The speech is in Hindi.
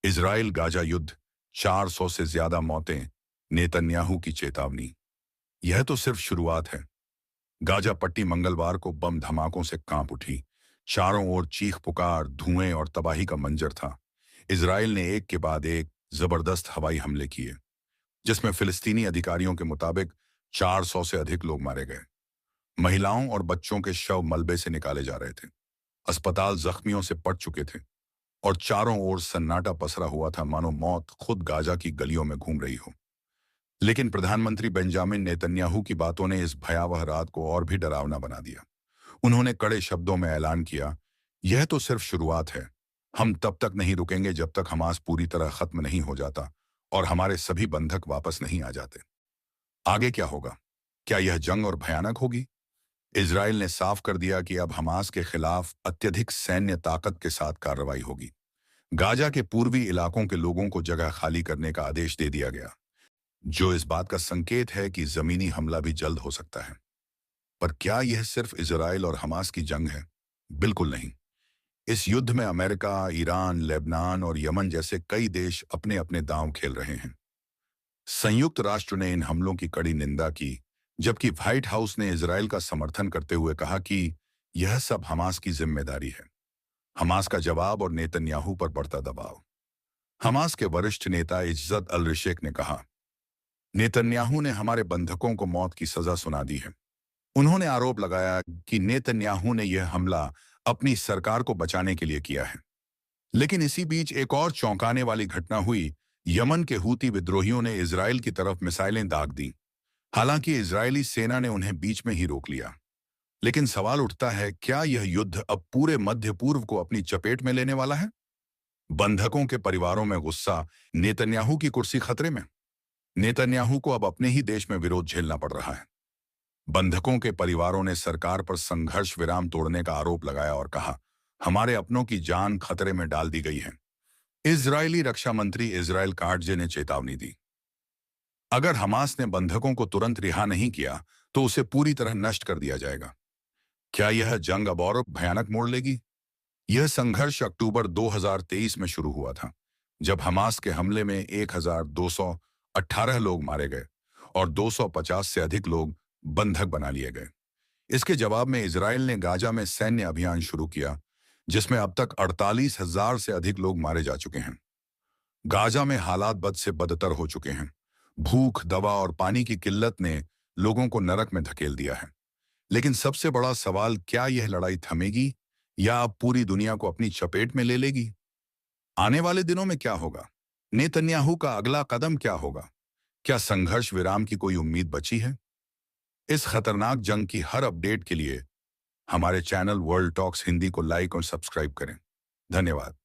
इजराइल गाजा युद्ध, 400 से ज्यादा मौतें, नेतन्याहू की चेतावनी। यह तो सिर्फ शुरुआत है। गाजा पट्टी मंगलवार को बम धमाकों से कांप उठी। चारों ओर चीख पुकार, धुएं और तबाही का मंजर था। इजराइल ने एक के बाद एक जबरदस्त हवाई हमले किए, जिसमें फिलिस्तीनी अधिकारियों के मुताबिक 400 से अधिक लोग मारे गए। महिलाओं और बच्चों के शव मलबे से निकाले जा रहे थे। अस्पताल जख्मियों से पट चुके थे और चारों ओर सन्नाटा पसरा हुआ था, मानो मौत खुद गाजा की गलियों में घूम रही हो। लेकिन प्रधानमंत्री बेंजामिन नेतन्याहू की बातों ने इस भयावह रात को और भी डरावना बना दिया। उन्होंने कड़े शब्दों में ऐलान किया, यह तो सिर्फ शुरुआत है। हम तब तक नहीं रुकेंगे जब तक हमास पूरी तरह खत्म नहीं हो जाता और हमारे सभी बंधक वापस नहीं आ जाते। आगे क्या होगा? क्या यह जंग और भयानक होगी? इजराइल ने साफ कर दिया कि अब हमास के खिलाफ अत्यधिक सैन्य ताकत के साथ कार्रवाई होगी। गाजा के पूर्वी इलाकों के लोगों को जगह खाली करने का आदेश दे दिया गया, जो इस बात का संकेत है कि जमीनी हमला भी जल्द हो सकता है। पर क्या यह सिर्फ इजराइल और हमास की जंग है? बिल्कुल नहीं। इस युद्ध में अमेरिका, ईरान, लेबनान और यमन जैसे कई देश अपने अपने दांव खेल रहे हैं। संयुक्त राष्ट्र ने इन हमलों की कड़ी निंदा की, जबकि व्हाइट हाउस ने इजराइल का समर्थन करते हुए कहा कि यह सब हमास की जिम्मेदारी है। हमास का जवाब और नेतन्याहू पर बढ़ता दबाव। हमास के वरिष्ठ नेता इज्जत अल रिशेक ने कहा, नेतन्याहू ने हमारे बंधकों को मौत की सजा सुना दी है। उन्होंने आरोप लगाया कि नेतन्याहू ने यह हमला अपनी सरकार को बचाने के लिए किया है। लेकिन इसी बीच एक और चौंकाने वाली घटना हुई। यमन के हूती विद्रोहियों ने इजराइल की तरफ मिसाइलें दाग दी। हालांकि इजरायली सेना ने उन्हें बीच में ही रोक लिया। लेकिन सवाल उठता है, क्या यह युद्ध अब पूरे मध्य पूर्व को अपनी चपेट में लेने वाला है? बंधकों के परिवारों में गुस्सा, नेतन्याहू की कुर्सी खतरे में। नेतन्याहू को अब अपने ही देश में विरोध झेलना पड़ रहा है। बंधकों के परिवारों ने सरकार पर संघर्ष विराम तोड़ने का आरोप लगाया और कहा, हमारे अपनों की जान खतरे में डाल दी गई है। इजरायली रक्षा मंत्री इजराइल काट्जे ने चेतावनी दी, अगर हमास ने बंधकों को तुरंत रिहा नहीं किया तो उसे पूरी तरह नष्ट कर दिया जाएगा। क्या यह जंग अब और भयानक मोड़ लेगी? यह संघर्ष अक्टूबर 2023 में शुरू हुआ था, जब हमास के हमले में 1218 लोग मारे गए और 250 से अधिक लोग बंधक बना लिए गए। इसके जवाब में इजराइल ने गाजा में सैन्य अभियान शुरू किया, जिसमें अब तक 48,000 से अधिक लोग मारे जा चुके हैं। गाजा में हालात बद से बदतर हो चुके हैं। भूख, दवा और पानी की किल्लत ने लोगों को नरक में धकेल दिया है। लेकिन सबसे बड़ा सवाल, क्या यह लड़ाई थमेगी या अब पूरी दुनिया को अपनी चपेट में ले लेगी? आने वाले दिनों में क्या होगा? नेतन्याहू का अगला कदम क्या होगा? क्या संघर्ष विराम की कोई उम्मीद बची है? इस खतरनाक जंग की हर अपडेट के लिए हमारे चैनल वर्ल्ड टॉक्स हिंदी को लाइक और सब्सक्राइब करें। धन्यवाद।